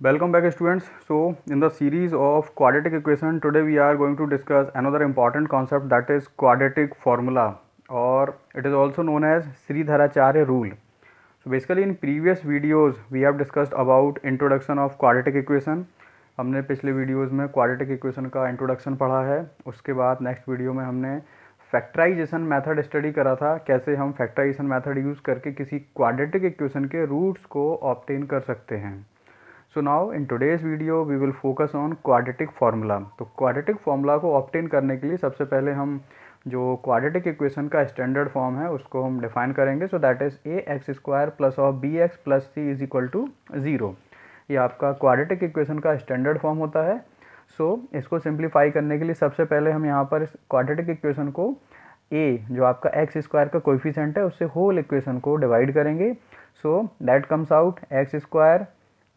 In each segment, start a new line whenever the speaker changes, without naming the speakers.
Welcome back students. So in the series of quadratic equation today we are going to discuss another important concept, that is quadratic formula, or it is also known as Sridharacharya rule. So basically in previous videos we have discussed about introduction of quadratic equation. हमने पिछले videos में quadratic equation का introduction पढ़ा है. उसके बाद next video में हमने फैक्टराइजेशन मेथड स्टडी करा था, कैसे हम फैक्टराइजेशन मेथड यूज़ करके किसी क्वाड्रेटिक इक्वेशन के रूट्स को ऑब्टेन कर सकते हैं. So now in today's video we will focus on quadratic formula. तो क्वाड्रेटिक फार्मूला को ऑब्टेन करने के लिए सबसे पहले हम जो क्वाड्रेटिक इक्वेशन का स्टैंडर्ड फॉर्म है उसको हम डिफाइन करेंगे. So that is a x square plus of B x plus C is equal to zero. ये आपका क्वाड्रेटिक इक्वेशन का स्टैंडर्ड फॉर्म होता है. सो इसको सिंप्लीफाई करने के लिए सबसे पहले हम यहाँ पर इस क्वाड्रेटिक इक्वेशन को ए जो आपका एक्स स्क्वायर का कोएफिशिएंट है उससे होल इक्वेशन को डिवाइड करेंगे. So that comes out x square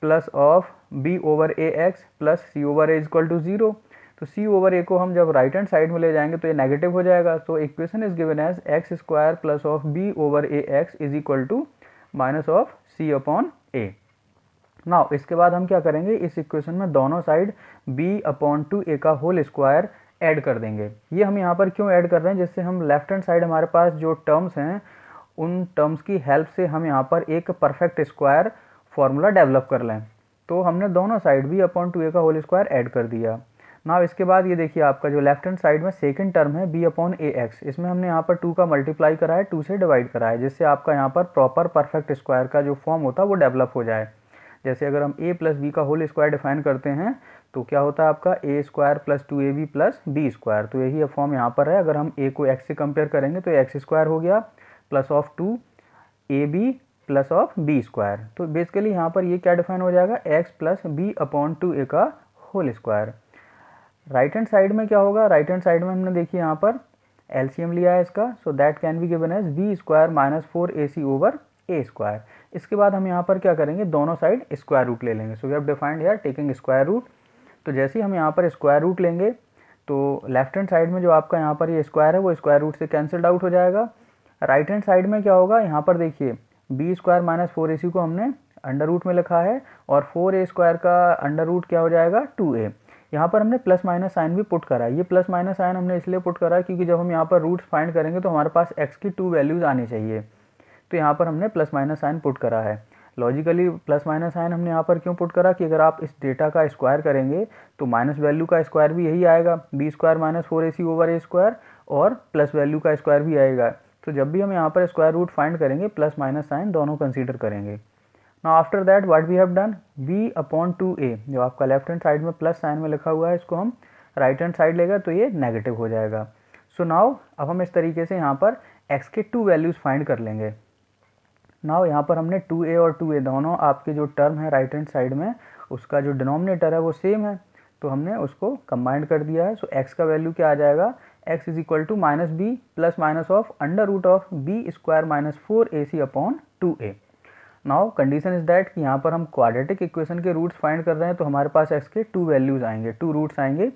plus of b over a x plus c over a equal to zero. तो सी ओवर ए को हम जब राइट हैंड साइड में ले जाएंगे तो ये नेगेटिव हो जाएगा. So equation is given as x square plus of b over a x is equal to minus of c upon a. Now इसके बाद हम क्या करेंगे, इस इक्वेशन में दोनों साइड b अपॉन टू ए का होल स्क्वायर ऐड कर देंगे. ये हम यहाँ पर क्यों ऐड कर रहे हैं, जिससे हम लेफ्ट हैंड साइड हमारे पास जो टर्म्स हैं उन टर्म्स की हेल्प से हम यहाँ पर एक परफेक्ट स्क्वायर फार्मूला डेवलप कर लें. तो हमने दोनों साइड b अपॉन टू ए का होल स्क्वायर ऐड कर दिया. नाउ इसके बाद ये देखिए आपका जो लेफ्ट हैंड साइड में सेकंड टर्म है b अपॉन ए एक्स, इसमें हमने यहाँ पर 2 का मल्टीप्लाई करा है, 2 से डिवाइड करा है, जिससे आपका यहाँ पर प्रॉपर परफेक्ट स्क्वायर का जो फॉर्म होता है वो डेवलप हो जाए. जैसे अगर हम a प्लस बी का होल स्क्वायर डिफाइन करते हैं तो क्या होता है आपका A square plus 2ab plus B square. तो यही फॉर्म यहाँ पर है. अगर हम a को x से कंपेयर करेंगे तो एक्स स्क्वायर हो गया plus of 2ab plus of B square. तो बेसिकली यहाँ पर ये क्या डिफाइन हो जाएगा, x plus B upon two ए का whole square. Right hand side में क्या होगा, राइट हैंड साइड में हमने देखिए यहाँ पर एलसीएम लिया है इसका. So that can be given as B square minus 4ac over A square. इसके बाद हम यहाँ पर क्या करेंगे, दोनों साइड स्क्वायर रूट ले लेंगे. So we have defined here taking square root. तो जैसे ही हम यहाँ पर स्क्वायर रूट लेंगे तो लेफ्ट हैंड साइड में जो आपका यहाँ पर ये स्क्वायर है वो स्क्वायर रूट से कैंसल्ड आउट हो जाएगा. राइट हैंड साइड में क्या होगा, यहाँ पर देखिए बी स्क्वायर माइनस 4ac को हमने अंडर रूट में लिखा है और 4a स्क्वायर का अंडर रूट क्या हो जाएगा 2a. यहाँ पर हमने प्लस माइनस साइन भी पुट करा है. ये प्लस माइनस साइन हमने इसलिए पुट करा है क्योंकि जब हम यहाँ पर रूट्स फाइंड करेंगे तो हमारे पास x की 2 वैल्यूज़ आनी चाहिए. तो यहाँ पर हमने प्लस माइनस साइन पुट करा है. लॉजिकली प्लस माइनस साइन हमने यहाँ पर क्यों पुट करा कि अगर आप इस डेटा का स्क्वायर करेंगे तो माइनस वैल्यू का स्क्वायर भी यही आएगा, B square minus 4ac over ए स्क्वायर, और प्लस वैल्यू का स्क्वायर भी आएगा. तो जब भी हम यहाँ पर स्क्वायर रूट फाइंड करेंगे प्लस माइनस साइन दोनों कंसीडर करेंगे. Now after that what we have done, b upon two A जो आपका लेफ्ट हैंड साइड में प्लस साइन में लिखा हुआ है इसको हम राइट हैंड साइड लेगा तो ये नेगेटिव हो जाएगा. सो नाउ अब हम इस तरीके से यहाँ पर x के 2 वैल्यूज़ फाइंड कर लेंगे. नाउ यहाँ पर हमने 2a और 2a दोनों आपके जो टर्म है राइट हैंड साइड में उसका जो डिनोमिनेटर है वो सेम है, तो हमने उसको कंबाइंड कर दिया है. सो x का वैल्यू क्या आ जाएगा, x is equal to minus B plus minus of under root of B square minus 4ac upon 2a. Now condition is that कि यहाँ पर हम क्वाड्रेटिक इक्वेशन के रूट्स फाइंड कर रहे हैं तो हमारे पास x के 2 वैल्यूज़ आएंगे, 2 रूट्स आएंगे.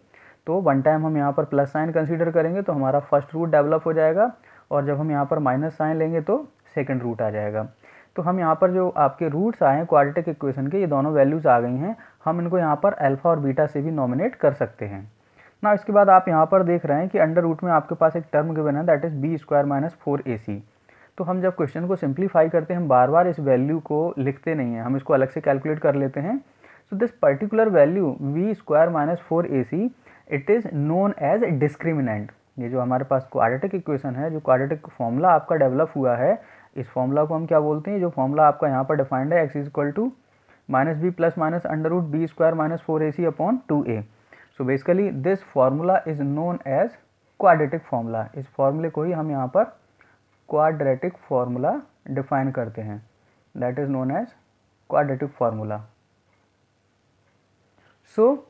तो वन टाइम हम यहाँ पर प्लस साइन कंसीडर करेंगे तो हमारा फर्स्ट रूट डेवलप हो जाएगा, और जब हम यहाँ पर माइनस साइन लेंगे तो सेकंड रूट आ जाएगा. तो हम यहाँ पर जो आपके रूट्स आए हैं क्वाड्रेटिक इक्वेशन के, ये दोनों वैल्यूज़ आ गई हैं. हम इनको यहाँ पर अल्फा और बीटा से भी नॉमिनेट कर सकते हैं ना. इसके बाद आप यहाँ पर देख रहे हैं कि अंडर रूट में आपके पास एक टर्म गिवन है that is b square minus 4ac. तो हम जब क्वेश्चन को सिंप्लीफाई करते हैं हम बार बार इस वैल्यू को लिखते नहीं हैं, हम इसको अलग से कैलकुलेट कर लेते हैं. So this particular value B square minus 4ac it is known as discriminant. ये जो हमारे पास क्वाड्रेटिक इक्वेशन है, जो क्वाड्रेटिक फॉर्मूला आपका डेवलप हुआ है, इस फॉर्मूला को हम क्या बोलते हैं, जो फॉर्मूला आपका यहाँ पर डिफाइंड है X is equal to minus B plus minus under root B square minus 4ac upon 2a. So basically this formula is known as quadratic formula. इस फॉर्मूले को ही हम यहाँ पर क्वाड्रेटिक फॉर्मूला डिफाइन करते हैं, that is known as quadratic formula. So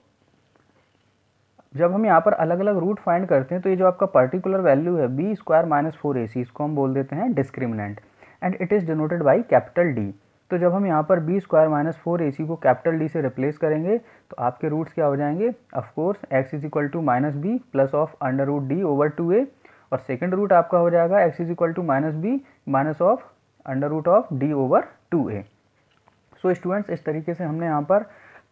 जब हम यहाँ पर अलग अलग रूट फाइंड करते हैं तो ये जो आपका पर्टिकुलर वैल्यू है बी स्क्वायर माइनस 4ac इसको हम बोल देते हैं discriminant, and it is denoted by capital D. तो जब हम यहाँ पर बी स्क्वायर माइनस 4ac को कैपिटल डी से रिप्लेस करेंगे तो आपके रूट्स क्या हो जाएंगे, of course X is equal to minus B plus of under root D over 2a, और सेकेंड रूट आपका हो जाएगा X is equal to minus B minus of under root of D over 2a. So students इस तरीके से हमने यहाँ पर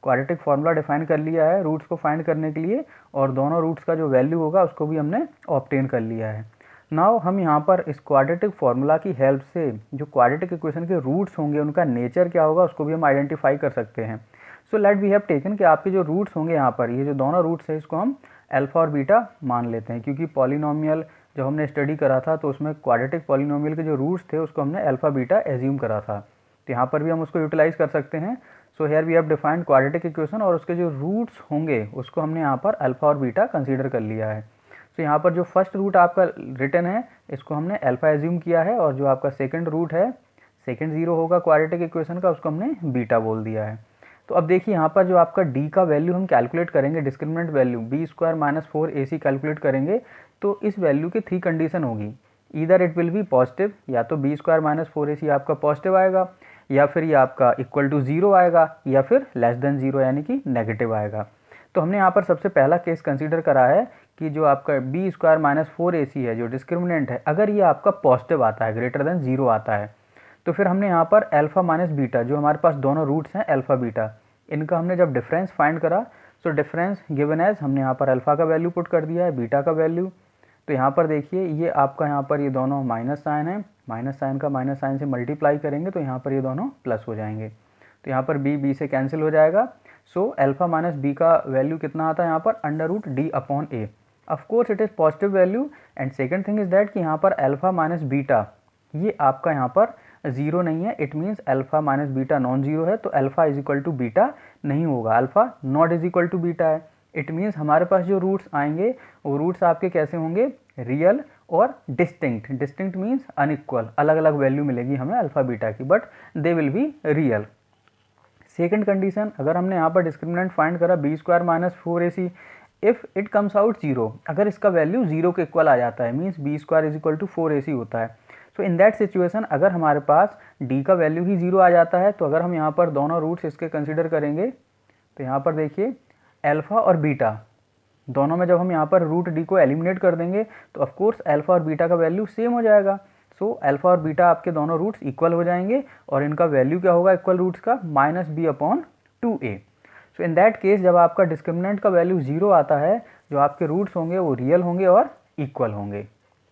क्वाड्रेटिक फार्मूला डिफाइन कर लिया है रूट्स को फाइंड करने के लिए, और दोनों रूट्स का जो वैल्यू होगा उसको भी हमने ऑब्टेन कर लिया है। नाउ हम यहाँ पर इस क्वाड्रेटिक फार्मूला की हेल्प से जो क्वाड्रेटिक इक्वेशन के रूट्स होंगे उनका नेचर क्या होगा उसको भी हम आइडेंटिफाई कर सकते हैं। So let we have taken कि आपके जो रूट्स होंगे यहाँ पर, ये जो दोनों रूट्स है इसको हम अल्फा और बीटा मान लेते हैं, क्योंकि पॉलिनोमियल जब हमने स्टडी करा था तो उसमें क्वाड्रेटिक पॉलिनोमियल के जो रूट्स थे उसको हमने अल्फा बीटा एज्यूम करा था, तो यहाँ पर भी हम उसको यूटिलाइज कर सकते हैं। So here we have defined quadratic equation और उसके जो रूट्स होंगे उसको हमने यहाँ पर अल्फा और बीटा कंसीडर कर लिया है। तो यहाँ पर जो फर्स्ट रूट आपका रिटर्न है इसको हमने अल्फा एज्यूम किया है, और जो आपका सेकंड रूट है, सेकंड जीरो होगा क्वाड्रेटिक इक्वेशन का, उसको हमने बीटा बोल दिया है। तो अब देखिए यहाँ पर जो आपका डी का वैल्यू हम कैलकुलेट करेंगे, discriminant value B square minus 4ac calculate करेंगे, तो इस वैल्यू की 3 कंडीशन होगी। Either it will be positive, या तो बी स्क्वायर माइनस 4ac आपका पॉजिटिव आएगा, या फिर ये आपका इक्वल टू 0 आएगा, या फिर लेस देन 0 यानी कि नेगेटिव आएगा। तो हमने यहाँ पर सबसे पहला केस कंसीडर करा है कि जो आपका बी स्क्वायर माइनस 4ac है जो डिस्क्रिमिनेंट है, अगर ये आपका पॉजिटिव आता है, ग्रेटर देन 0 आता है, तो फिर हमने यहाँ पर अल्फा माइनस बीटा, जो हमारे पास दोनों रूट्स हैं अल्फा बीटा, इनका हमने जब डिफरेंस फाइंड करा, सो डिफरेंस गिवन एज हमने यहाँ पर अल्फा का वैल्यू पुट कर दिया है, बीटा का वैल्यू। तो यहाँ पर देखिए ये आपका यहाँ पर ये दोनों माइनस साइन है, माइनस साइन का माइनस साइन से मल्टीप्लाई करेंगे तो यहाँ पर ये दोनों प्लस हो जाएंगे, तो यहाँ पर बी से कैंसिल हो जाएगा। सो अल्फा माइनस बी का वैल्यू कितना आता है यहाँ पर, under root D upon A. Of course it is positive value, and second thing is that कि यहाँ पर अल्फा माइनस बीटा ये आपका यहाँ पर जीरो नहीं है, it means alpha minus beta non zero है, तो alpha is equal to beta नहीं होगा, alpha not is equal to beta है। इट मीन्स हमारे पास जो रूट्स आएंगे वो रूट्स आपके कैसे होंगे, रियल और डिस्टिंक्ट। डिस्टिंक्ट मीन्स अनइक्वल, अलग अलग वैल्यू मिलेगी हमें अल्फा बीटा की, but they will be real. Second condition, अगर हमने यहाँ पर डिस्क्रिमिनेंट फाइंड करा B square minus 4ac, if it comes out 0, अगर इसका वैल्यू 0 के इक्वल आ जाता है, means B square is equal to 4ac होता है। सो इन दैट सिचुएशन अगर हमारे पास d का वैल्यू ही 0 आ जाता है, तो अगर हम यहाँ पर दोनों रूट्स इसके कंसिडर करेंगे, तो यहाँ पर देखिए अल्फा और बीटा दोनों में जब हम यहाँ पर रूट d को एलिमिनेट कर देंगे तो ऑफकोर्स अल्फा और बीटा का वैल्यू सेम हो जाएगा। सो अल्फा और बीटा आपके दोनों रूट्स इक्वल हो जाएंगे, और इनका वैल्यू क्या होगा इक्वल रूट्स का, minus B upon 2a। So in that case जब आपका डिस्क्रिमिनेंट का वैल्यू 0 आता है, जो आपके रूट्स होंगे वो रियल होंगे और इक्वल होंगे।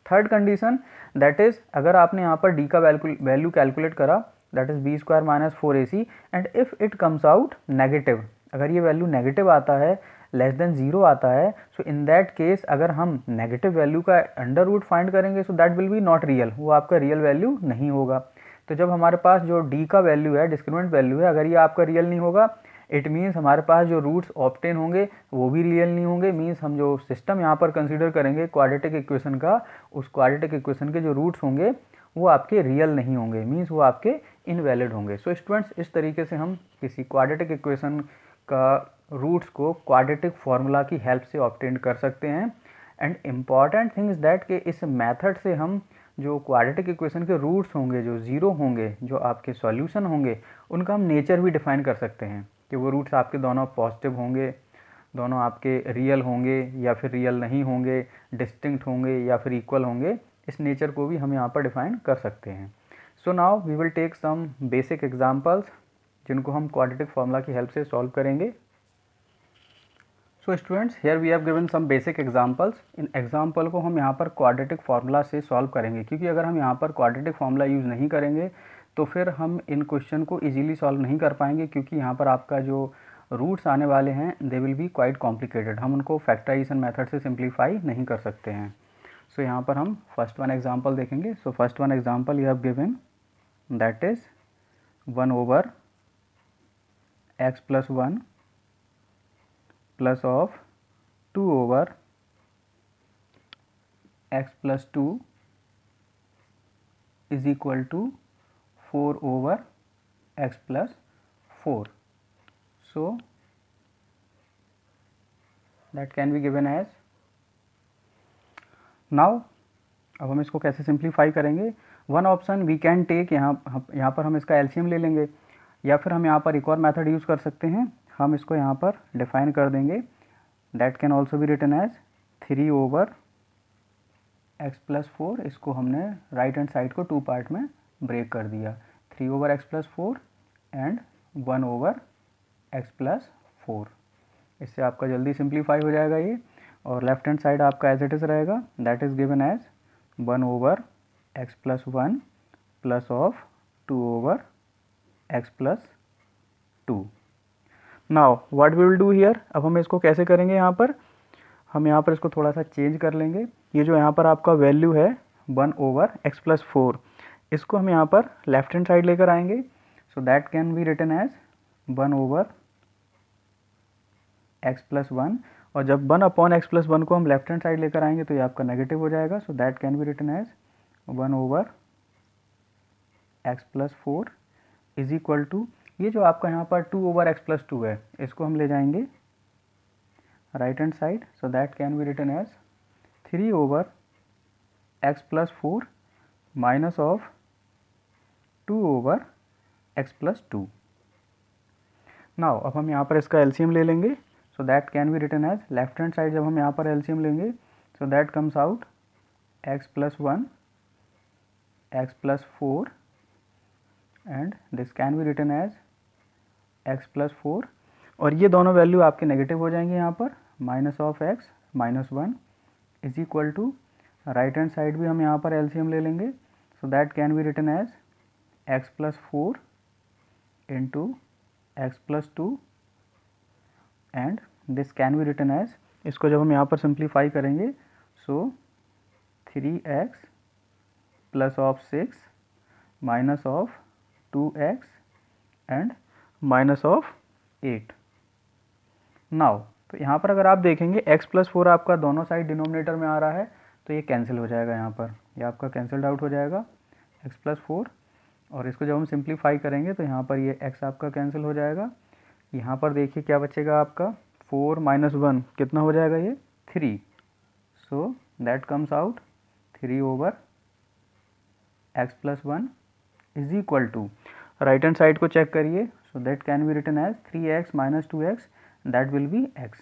थर्ड कंडीशन दैट इज, अगर आपने यहाँ पर d का वैल्यू कैलकुलेट करा, that is B square minus 4ac, and if it comes out negative, अगर ये वैल्यू नेगेटिव आता है, लेस देन 0 आता है, सो इन दैट केस अगर हम नेगेटिव वैल्यू का अंडर रूट फाइंड करेंगे, so that will B not real, वो आपका रियल वैल्यू नहीं होगा। तो जब हमारे पास जो d का वैल्यू है, डिस्क्रिमिनेंट वैल्यू है, अगर ये आपका रियल नहीं होगा, इट मीन्स हमारे पास जो रूट्स ऑब्टेन होंगे वो भी रियल नहीं होंगे, मीन्स हम जो सिस्टम यहाँ पर कंसीडर करेंगे क्वाड्रेटिक इक्वेशन का, उस क्वाड्रेटिक इक्वेशन के जो रूट्स होंगे वो आपके रियल नहीं होंगे, मीन्स वो आपके इनवैलिड होंगे। सो स्टूडेंट्स, इस तरीके से हम किसी क्वाड्रेटिक इक्वेशन का रूट्स को क्वाड्रेटिक फार्मूला की हेल्प से ऑब्टेन कर सकते हैं। And important thing is that कि इस मेथड से हम जो क्वाड्रेटिक इक्वेशन के रूट्स होंगे, जो ज़ीरो होंगे, जो आपके सॉल्यूशन होंगे, उनका हम नेचर भी डिफाइन कर सकते हैं कि वो रूट्स आपके दोनों पॉजिटिव होंगे, दोनों आपके रियल होंगे या फिर रियल नहीं होंगे, डिस्टिंक्ट होंगे या फिर इक्वल होंगे। इस नेचर को भी हम यहाँ पर डिफाइन कर सकते हैं। So now we will take some basic examples जिनको हम क्वाड्रेटिक फार्मूला की हेल्प से सॉल्व करेंगे। So students, here we have given some basic examples. इन एग्जांपल को हम यहाँ पर क्वाड्रेटिक फार्मूला से सॉल्व करेंगे, क्योंकि अगर हम यहाँ पर क्वाड्रेटिक फार्मूला यूज़ नहीं करेंगे तो फिर हम इन क्वेश्चन को इजीली सॉल्व नहीं कर पाएंगे, क्योंकि यहाँ पर आपका जो रूट्स आने वाले हैं दे विल बी क्वाइट कॉम्प्लिकेटेड, हम उनको फैक्टराइजेशन मेथड से सिंप्लीफाई नहीं कर सकते हैं। सो यहाँ पर हम फर्स्ट वन एग्जांपल देखेंगे। So first one example you have given, that is 1 over x plus 1 plus of 2 over x plus 2 is equal to 4 over x plus 4. So that can be given as, now अब हम इसको कैसे simplify करेंगे। One option we can take, यहाँ पर हम इसका LCM ले लेंगे, या फिर हम यहाँ पर एक और मेथड यूज़ कर सकते हैं, हम इसको यहाँ पर डिफाइन कर देंगे, that can also be written as 3 over x plus 4। इसको हमने राइट हैंड साइड को 2 पार्ट में ब्रेक कर दिया, 3 over x plus 4 and 1 over x plus 4। इससे आपका जल्दी सिंप्लीफाई हो जाएगा ये, और लेफ्ट हैंड साइड आपका एज इट इज़ रहेगा, that is given as 1/x+1 plus of 2/x+2। Now what we will do here, अब हम इसको कैसे करेंगे, यहाँ पर हम यहाँ पर इसको थोड़ा सा चेंज कर लेंगे। ये जो यहाँ पर आपका वैल्यू है 1/x+4, इसको हम यहाँ पर लेफ्ट हैंड साइड लेकर आएंगे, so that can be written as 1/x+1, और जब 1/x+1 को हम लेफ्ट हैंड साइड लेकर आएंगे तो ये आपका नेगेटिव हो जाएगा, so that can be written as 1/x+4 is equal to, ये जो आपका यहाँ पर 2/x+2 है, इसको हम ले जाएंगे right hand side, so that can be written as 3/x+4 minus of 2/x+2। Now अब हम यहाँ पर इसका एलसीएम ले लेंगे, so that can be written as, left hand side जब हम यहाँ पर एलसीएम लेंगे, so that comes out x+1 x+4 and this can be written as x+4, और ये दोनों वैल्यू आपके नेगेटिव हो जाएंगे यहाँ पर, minus of x -1 is equal to, right hand side भी हम यहाँ पर एलसीएम ले लेंगे, so that can be written as x+4 into x+2 and this can be written as, इसको जब हम यहाँ पर सिंप्लीफाई करेंगे, so 3x plus of 6 minus of 2x and minus of 8। Now तो यहाँ पर अगर आप देखेंगे x+4 आपका दोनों साइड डिनोमिनेटर में आ रहा है, तो ये कैंसिल हो जाएगा, यहाँ पर ये आपका कैंसल्ड आउट हो जाएगा x+4, और इसको जब हम सिंप्लीफाई करेंगे तो यहाँ पर ये x आपका कैंसिल हो जाएगा। यहाँ पर देखिए क्या बचेगा आपका, 4 - 1 कितना हो जाएगा, ये 3, so that comes out 3/x+1 is equal to, right hand side को चेक करिए, so that can be written as 3x - 2x, that will be x,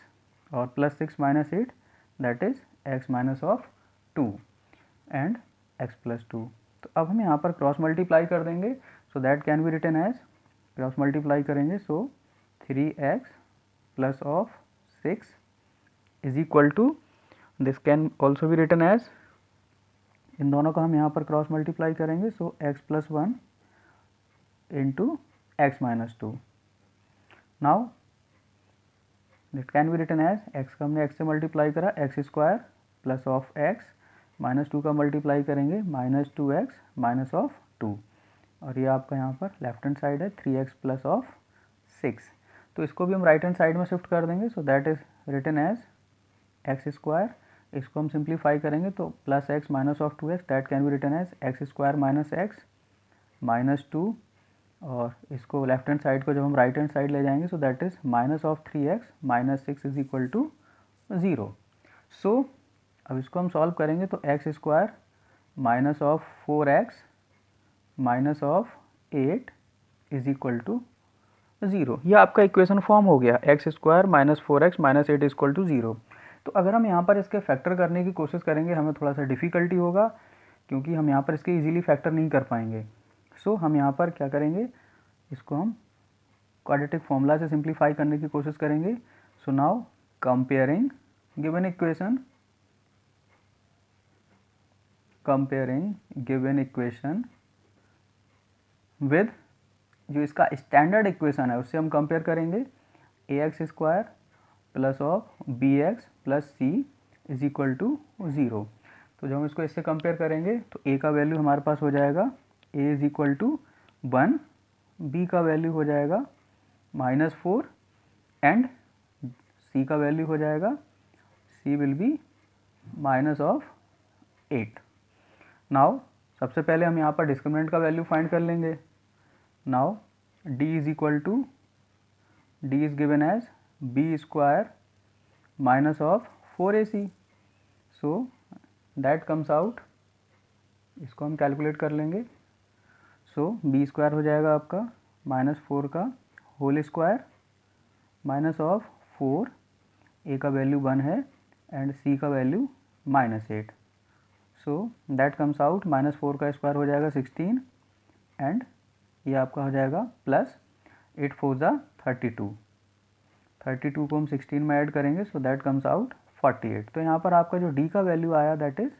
और +6 - 8 that is x minus of 2 and x+2। तो अब हम यहाँ पर cross multiply कर देंगे, so that can be written as, cross multiply करेंगे, so 3x plus of 6 is equal to, this can also be written as, इन दोनों का हम यहाँ पर क्रॉस मल्टीप्लाई करेंगे, so x+1 into x - 2। Now that can be written as, x का हमने x से मल्टीप्लाई करा, x² प्लस ऑफ x -2 का मल्टीप्लाई करेंगे, -2x माइनस ऑफ 2, और ये आपका यहाँ पर लेफ्ट हैंड साइड है 3x प्लस ऑफ 6, तो इसको भी हम राइट हैंड साइड में शिफ्ट कर देंगे, so that is written as x², इसको हम सिंप्लीफाई करेंगे तो plus x minus of 2x, that can be written as x² minus x -2, और इसको लेफ्ट हैंड साइड को जब हम राइट हैंड साइड ले जाएंगे, so that is minus of 3x minus 6 is equal to 0। So अब इसको हम सॉल्व करेंगे तो x² minus of 4x minus of 8 is equal to 0, यह आपका इक्वेशन फॉर्म हो गया, x² minus 4x minus 8 is equal to 0। तो अगर हम यहाँ पर इसके फैक्टर करने की कोशिश करेंगे, हमें थोड़ा सा डिफ़िकल्टी होगा, क्योंकि हम यहाँ पर इसके इजीली फैक्टर नहीं कर पाएंगे। सो हम यहाँ पर क्या करेंगे, इसको हम क्वाड्रेटिक फॉर्मूला से सिंप्लीफाई करने की कोशिश करेंगे। So now comparing given equation with जो इसका स्टैंडर्ड इक्वेशन है उससे हम कंपेयर करेंगे, ax² plus of bx plus c is equal to 0। तो जब हम इसको इससे कंपेयर करेंगे तो a का वैल्यू हमारे पास हो जाएगा a is equal to 1, b का वैल्यू हो जाएगा -4 एंड c का वैल्यू हो जाएगा, c will be minus of 8। Now सबसे पहले हम यहाँ पर डिस्क्रिमिनेंट का वैल्यू फाइंड कर लेंगे। Now d is equal to, d is given as b² minus of 4ac, so that comes out, इसको हम कैलकुलेट कर लेंगे। सो b² हो जाएगा आपका -4 का whole square minus of 4, a का वैल्यू 1 है एंड c का value -8, so that comes out, -4 का स्क्वायर हो जाएगा 16 एंड ये आपका हो जाएगा प्लस 8 4 ज़ा 32। 32 को हम 16 में ऐड करेंगे, सो दैट कम्स आउट 48। तो यहाँ पर आपका जो d का वैल्यू आया that is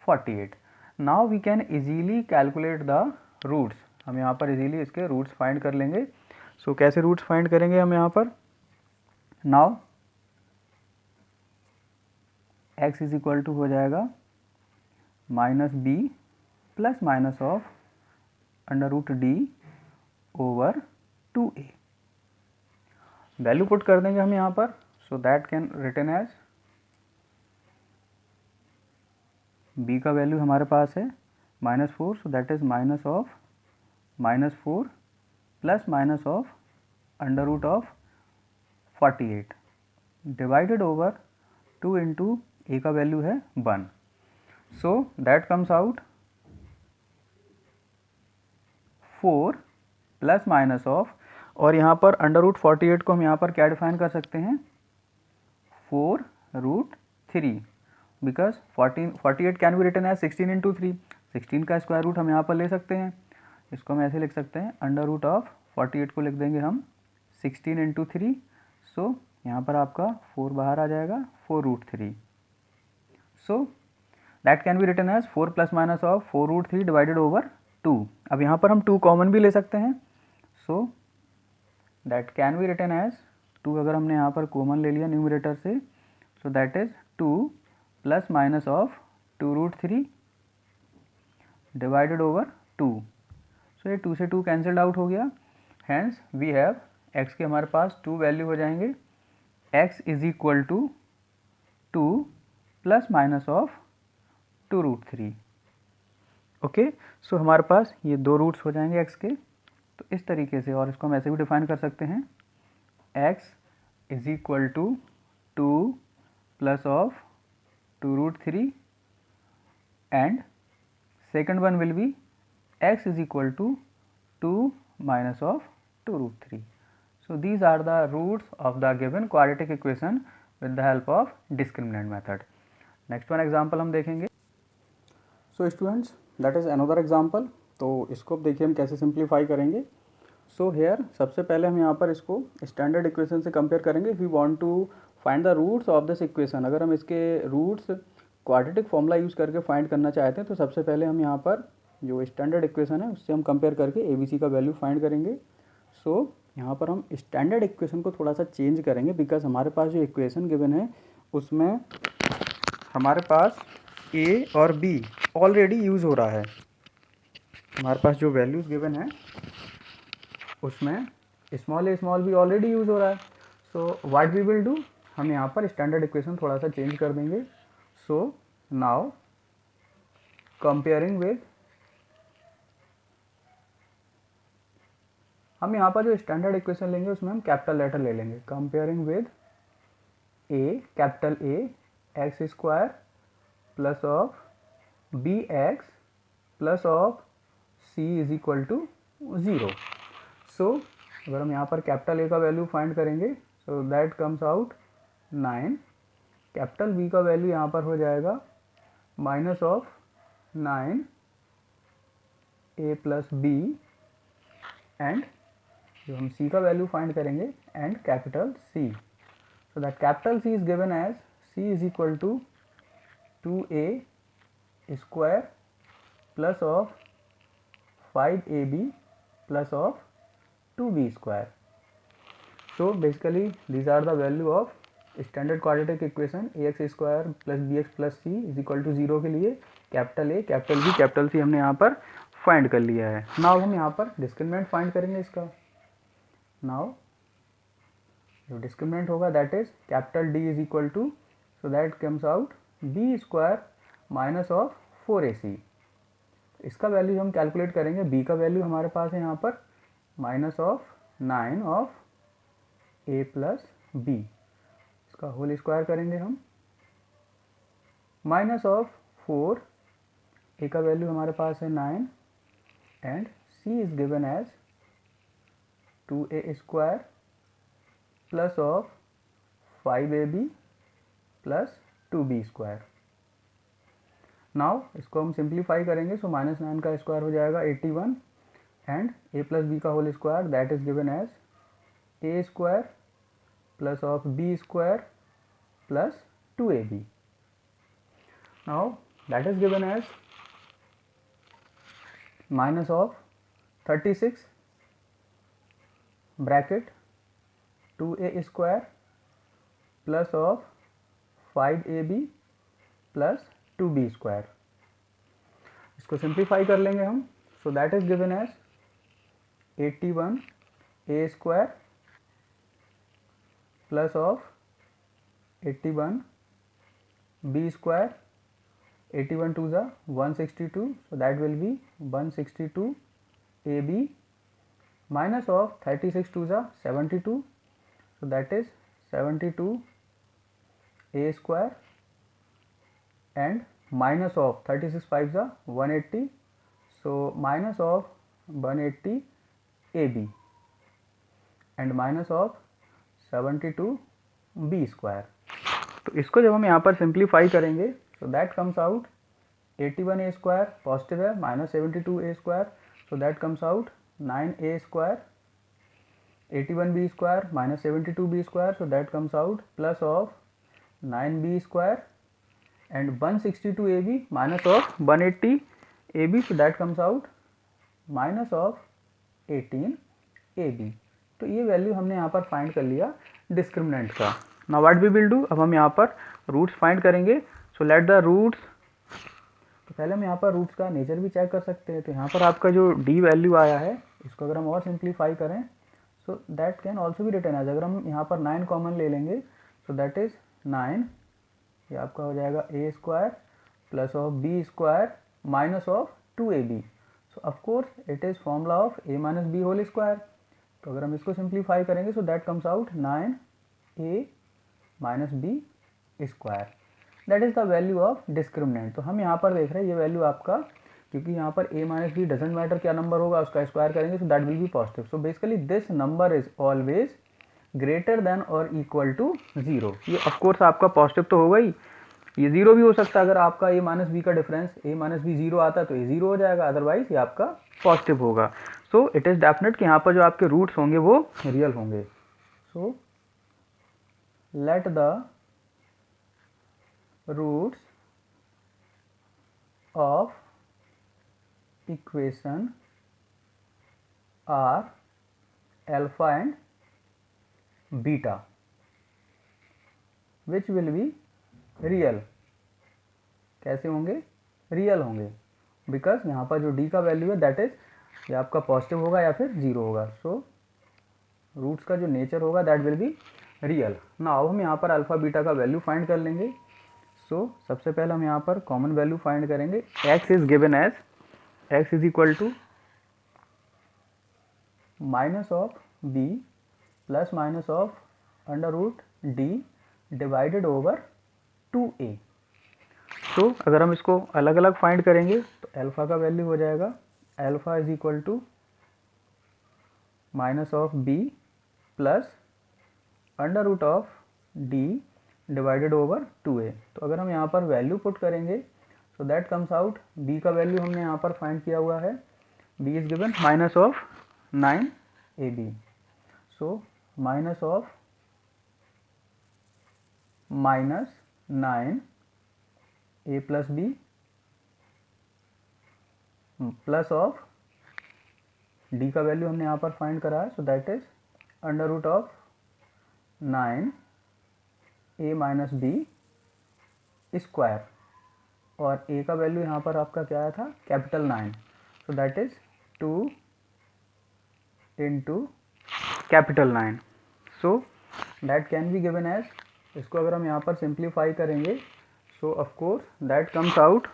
48। Now we can easily calculate the roots. हम यहाँ पर इजीली इसके रूट्स फाइंड कर लेंगे। सो कैसे रूट्स फाइंड करेंगे हम यहाँ पर? Now x is equal to हो जाएगा minus B plus minus of under root D over 2a। Value put कर देंगे हम यहाँ पर, so that can written as b का वैल्यू हमारे पास है -4, so that is -4 plus minus of under root of 48 divided over 2 into A का वैल्यू है 1, so that comes out 4 plus minus of, और यहाँ पर अंडर रूट 48 को हम यहाँ पर क्या डिफाइन कर सकते हैं? 4√3, because 48 can be written as 16 into 3। 16 का स्क्वायर रूट हम यहाँ पर ले सकते हैं। इसको हम ऐसे लिख सकते हैं, अंडर रूट ऑफ 48 को लिख देंगे हम 16 इंटू 3। सो यहाँ पर आपका 4 बाहर आ जाएगा, 4√3। So that can be written as 4 plus minus of 4√3 divided over 2। अब यहाँ पर हम 2 कॉमन भी ले सकते हैं, so that can be written as 2 अगर हमने यहाँ पर कॉमन ले लिया न्यूमरेटर से, सो that is 2 plus minus of 2√3 divided over 2। सो ये 2 से 2 कैंसल्ड आउट हो गया। हैंस वी हैव x के हमारे पास 2 वैल्यू हो जाएंगे। x is equal to 2 plus minus of 2√3। Okay, so हमारे पास ये 2 रूट्स हो जाएंगे x के। तो इस तरीके से, और इसको हम ऐसे भी डिफाइन कर सकते हैं, x is equal to 2 plus of 2√3 and second one will be x is equal to 2 minus of 2√3. So these are the roots of the given quadratic equation with the help of discriminant method. Next one example हम देखेंगे। So students, that is another example. तो इसको देखिए हम कैसे simplify करेंगे। So here सबसे पहले हम यहाँ पर इसको स्टैंडर्ड इक्वेशन से कंपेयर करेंगे। If you want to find the roots of this equation, अगर हम इसके रूट्स क्वाड्रेटिक फॉर्मूला यूज़ करके फाइंड करना चाहते हैं, तो सबसे पहले हम यहाँ पर जो स्टैंडर्ड इक्वेशन है उससे हम कंपेयर करके ABC का वैल्यू फाइंड करेंगे। सो यहाँ पर हम स्टैंडर्ड इक्वेशन को थोड़ा सा चेंज करेंगे, बिकॉज हमारे पास जो इक्वेशन गिवन है उसमें हमारे पास A और B ऑलरेडी यूज़ हो रहा है। हमारे पास जो वैल्यूज़ गिवन है उसमें small a small b already use हो रहा है। सो व्हाट वी विल डू, हम यहाँ पर स्टैंडर्ड इक्वेशन थोड़ा सा चेंज कर देंगे। सो नाउ कंपेयरिंग विद, हम यहाँ पर जो स्टैंडर्ड इक्वेशन लेंगे उसमें हम कैपिटल लेटर ले लेंगे। Comparing with a, capital A x square plus of B x plus of c is equal to 0। So अगर हम यहाँ पर कैपिटल A का वैल्यू फाइंड करेंगे, so that comes out 9। Capital B का वैल्यू यहाँ पर हो जाएगा minus of 9 a plus B, and जो हम C का वैल्यू फाइंड करेंगे and capital C। So that capital C is given as C is equal to 2a square plus of 5ab plus of 2b square. So basically these are the value of standard quadratic equation ax square plus bx plus c is equal to 0 के लिए capital A, capital B, capital C हमने यहाँ पर find कर लिया है। Now हम यहाँ पर डिस्क्रिमिनेंट फाइंड करेंगे इसका। नाउ जो डिस्क्रिमिनेंट होगा that is capital D is equal to, so that comes out b square minus of 4ac। इसका वैल्यू हम कैलकुलेट करेंगे। b का वैल्यू हमारे पास है यहाँ पर minus of 9 of a plus B, इसका होल स्क्वायर करेंगे हम, माइनस ऑफ 4, a का वैल्यू हमारे पास है 9 and c is given as 2a square plus of 5ab plus 2b square. Now इसको हम सिंप्लीफाई करेंगे। सो माइनस 9 का स्क्वायर हो जाएगा 81 एंड a प्लस बी का whole square that is given as a square plus of b square plus 2ab. Now that is given as minus of 36 bracket 2a square plus of 5ab plus 2b square. इसको simplify कर लेंगे हम. So that is given as 81 a square plus of 81 b square. 81 2 is 162, so that will be 162 ab minus of 36 2 is 72, so that is 72 a square and minus of 36 5 is 180, so minus of 180 ab and minus of 72 b square. तो इसको जब हम यहाँ पर simplify करेंगे so that comes out 81 a square positive है minus 72 a square, so that comes out 9 a square. 81 b square minus 72 b square, so that comes out plus of 9 b square and 162 ab minus of 180 ab, so that comes out minus of 18 ab. तो ये value हमने यहाँ पर find कर लिया discriminant का. Now what we will do, अब हम यहाँ पर रूट्स फाइंड करेंगे. सो लेट द रूट्स, तो पहले हम यहाँ पर रूट्स का नेचर भी चेक कर सकते हैं. तो यहाँ पर आपका जो डी वैल्यू आया है इसको अगर हम और सिंप्लीफाई करें सो दैट कैन ऑल्सो भी रिटर्न एज, अगर हम यहाँ पर 9 कॉमन ले लेंगे सो दैट इज 9, ये आपका हो जाएगा a square plus of b square minus of 2ab. So of course it is formula of a minus b whole square. तो अगर हम इसको सिंप्लीफाई करेंगे so that comes out 9a minus B square. That is the value of discriminant. तो हम यहाँ पर देख रहे हैं ये वैल्यू आपका, क्योंकि यहाँ पर a minus B doesn't matter क्या नंबर होगा उसका स्क्वायर करेंगे, so that will be positive. So basically this number is always greater than और इक्वल टू 0. ये ऑफकोर्स आपका पॉजिटिव तो होगा ही, ये 0 भी हो सकता है. अगर आपका a माइनस बी का डिफरेंस a माइनस बी 0 आता है तो ये 0 हो जाएगा, अदरवाइज ये आपका पॉजिटिव होगा. सो इट इज़ डेफिनेट कि यहाँ पर जो आपके रूट्स होंगे वो रियल होंगे. So let the roots of equation are alpha and beta which will be real. कैसे होंगे, रियल होंगे, बिकॉज यहाँ पर जो डी का वैल्यू है दैट इज या आपका पॉजिटिव होगा या फिर 0 होगा. सो रूट्स का जो नेचर होगा दैट विल बी रियल. ना अब हम यहाँ पर अल्फा बीटा का वैल्यू फाइंड कर लेंगे. सो सबसे पहले हम यहाँ पर कॉमन वैल्यू फाइंड करेंगे. x is given as x is equal to minus of b plus minus of under root d divided over 2a. तो अगर हम इसको अलग अलग फाइंड करेंगे तो अल्फा का वैल्यू हो जाएगा alpha is equal to minus of b plus under root of d divided over 2a. तो अगर हम यहाँ पर वैल्यू पुट करेंगे so that comes out, b का वैल्यू हमने यहाँ पर फाइंड किया हुआ है, b is given minus of 9ab. So minus of minus 9a plus b plus of d का वैल्यू हमने यहाँ पर फाइंड करा है, so that is under root of 9a minus B square. और a का वैल्यू यहाँ पर आपका क्या आया था, capital 9, so that is 2 into capital 9. So that can be given as, इसको अगर हम यहाँ पर सिंप्लीफाई करेंगे so of course that comes out,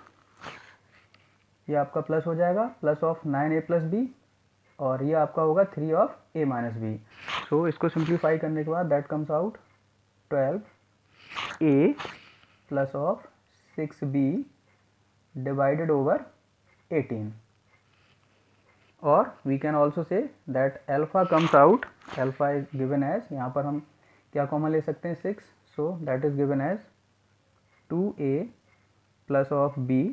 ये आपका प्लस हो जाएगा plus of 9a plus B और ये आपका होगा 3 of a minus B. So इसको सिंप्लीफाई करने के बाद that comes out 12a plus of 6b divided over 18. और we can also say that alpha comes out, alpha is given as, यहाँ पर हम क्या कॉमन ले सकते हैं 6, so that is given as 2a plus of b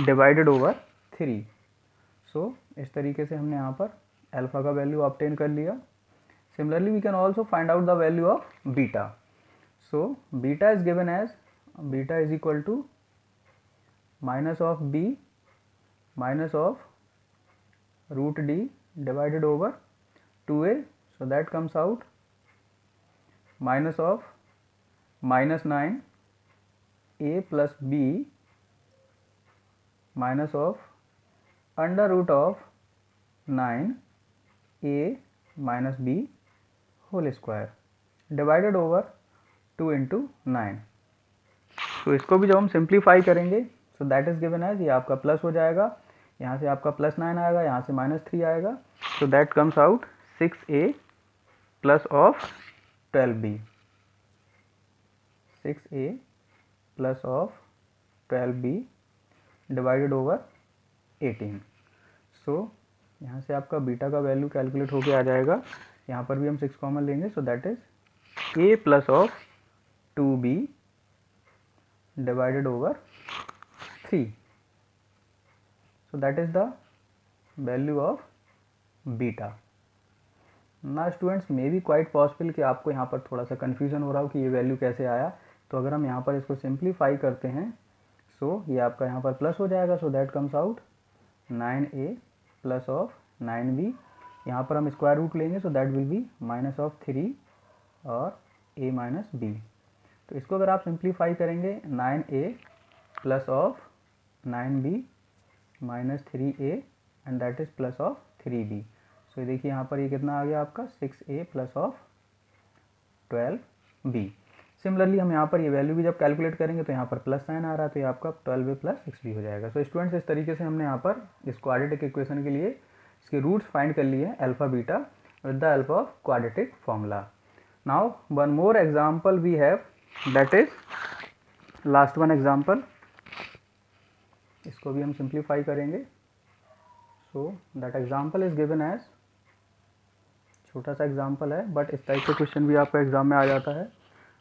divided over 3. So इस तरीके से हमने यहाँ पर अल्फा का वैल्यू ऑब्टेन कर लिया. Similarly, we can also find out the value of beta. So beta is given as beta is equal to minus of b minus of root d divided over 2a. So that comes out minus of minus 9 a plus b minus of under root of 9 a minus b whole square divided over 2 into 9. तो इसको भी जब हम simplify करेंगे so that is given as, ये आपका plus हो जाएगा, यहाँ से आपका प्लस 9 आएगा, यहाँ से माइनस 3 आएगा. सो that comes out 6a plus of 12b, 6a plus of 12b divided over 18. सो यहाँ से आपका बीटा का वैल्यू कैलकुलेट होके आ जाएगा. यहाँ पर भी हम 6 कॉमन लेंगे. So that is a plus of 2b divided over 3. So that is the value of beta. Now students, may be quite possible कि आपको यहाँ पर थोड़ा सा confusion हो रहा हो कि ये वैल्यू कैसे आया. तो अगर हम यहाँ पर इसको सिंप्लीफाई करते हैं सो ये आपका यहाँ पर प्लस हो जाएगा. So that comes out 9a plus of 9b. यहाँ पर हम स्क्वायर रूट लेंगे so that will B minus of 3 और a माइनस b. तो इसको अगर आप सिंप्लीफाई करेंगे 9a plus of 9b minus 3a and that is plus of 3b. सो ये देखिए यहाँ पर ये कितना आ गया आपका 6a plus of 12b. Similarly हम यहाँ पर ये वैल्यू भी जब कैलकुलेट करेंगे तो यहाँ पर प्लस साइन आ रहा है तो ये आपका 12a प्लस 6b हो जाएगा. सो स्टूडेंट्स, इस तरीके से हमने यहाँ पर इस क्वाड्रेटिक इक्वेशन के लिए इसके रूट्स फाइंड कर लिए alpha beta with the help of quadratic formula. Now one more example we have, that is last one example. इसको भी हम सिंप्लीफाई करेंगे. So that example is given as, छोटा सा एग्जाम्पल है बट इस टाइप के क्वेश्चन भी आपका एग्जाम में आ जाता है.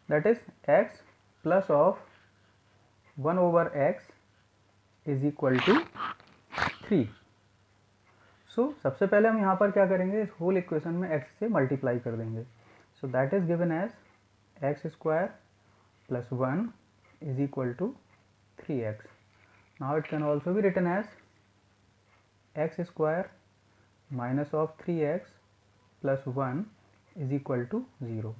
That is x plus of 1 over x is equal to 3. So सबसे पहले हम यहाँ पर क्या करेंगे, इस होल इक्वेशन में x से मल्टीप्लाई कर देंगे. So that is given as x square plus 1 is equal to 3x. Now it can also be written as x square minus of 3x plus 1 is equal to 0.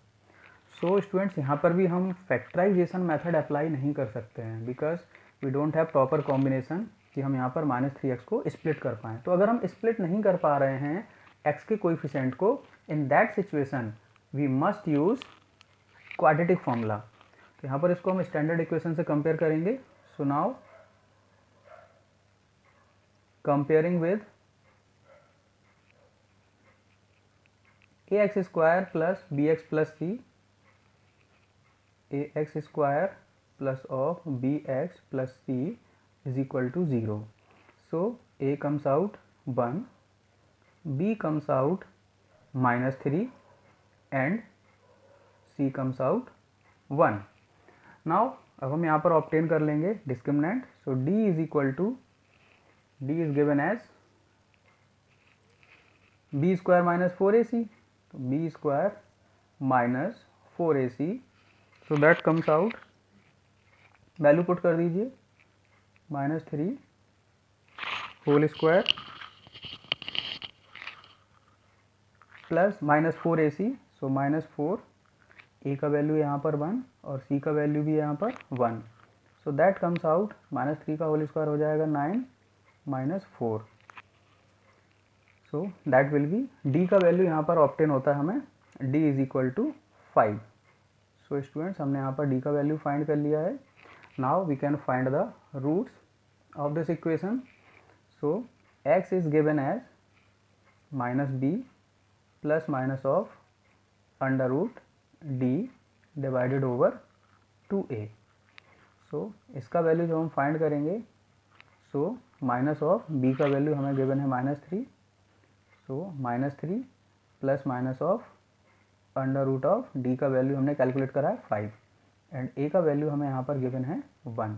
So students, यहाँ पर भी हम factorisation method apply नहीं कर सकते हैं because we don't have proper combination कि हम यहाँ पर माइनस 3x को स्प्लिट कर पाएँ. तो अगर हम स्प्लिट नहीं कर पा रहे हैं x के कोएफिशिएंट को, in that situation we must use quadratic formula. तो यहाँ पर इसको हम स्टैंडर्ड इक्वेशन से कंपेयर करेंगे. So now comparing with A x square plus B x plus C, A x square plus of B x plus C is equal to 0. So A comes out 1, B comes out minus 3 and C comes out 1. Now अब हम यहाँ पर obtain कर लेंगे discriminant. So d is equal to, d is given as B square minus 4ac. तो B square minus 4ac. So that comes out, value put कर दीजिए, minus 3 whole square plus minus 4ac. So minus 4, A का value यहाँ पर 1 और सी का value भी यहाँ पर 1. So that comes out minus 3 का होल स्क्वायर हो जाएगा 9 minus 4. So that will be, D का वैल्यू यहाँ पर ऑब्टेन होता है हमें, D is equal to 5. So students, हमने यहाँ पर डी का वैल्यू फाइंड कर लिया है. Now we can find the roots of this equation. So X is given as minus B plus minus of under root d divided over 2a. So इसका value जो हम फाइंड करेंगे, so minus of b का value हमें given है minus 3. So minus 3 plus minus of under root of d का value हमने calculate करा है 5 एंड a का वैल्यू हमें यहाँ पर गिवन है 1.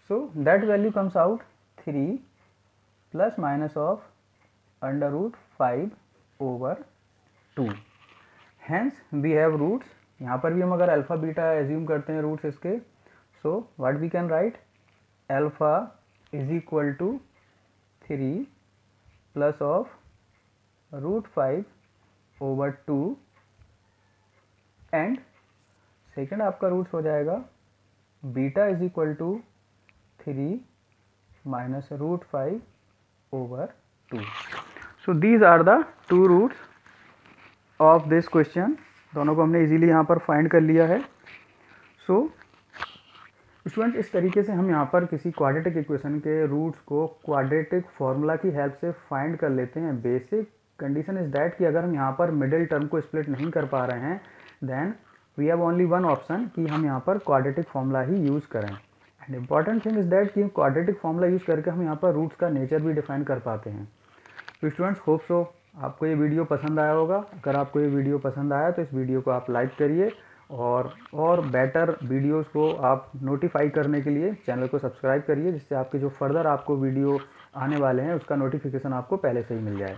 So that value comes out 3 plus minus of under root 5 over 2. Hence we have roots, यहाँ पर भी हम अगर अल्फ़ा बीटा एज्यूम करते हैं रूट्स इसके, so what we can write, alpha is equal to 3 plus of √5/2 and second आपका roots हो जाएगा beta is equal to 3 minus √5/2. So these are the two roots of this question. दोनों को हमने easily यहाँ पर फाइंड कर लिया है. सो स्टूडेंट इस तरीके से हम यहाँ पर किसी क्वाड्रेटिक इक्वेशन के रूट्स को क्वाड्रेटिक फार्मूला की हेल्प से फाइंड कर लेते हैं. बेसिक कंडीशन इज दैट कि अगर हम यहाँ पर मिडिल टर्म को स्प्लिट नहीं कर पा रहे हैं then we have only one option कि हम यहाँ पर क्वाड्रेटिक फार्मूला ही यूज़ करें. And important thing is that कि क्वाड्रेटिक फार्मूला यूज़ करके हम यहाँ पर रूट्स का नेचर भी डिफाइन कर पाते हैं. तो स्टूडेंट्स होप सो आपको ये वीडियो पसंद आया होगा. अगर आपको ये वीडियो पसंद आया तो इस वीडियो को आप लाइक करिए और बेटर वीडियोस को आप नोटिफाई करने के लिए चैनल को सब्सक्राइब करिए, जिससे आपके जो फर्दर आपको वीडियो आने वाले हैं उसका नोटिफिकेशन आपको पहले से ही मिल जाए.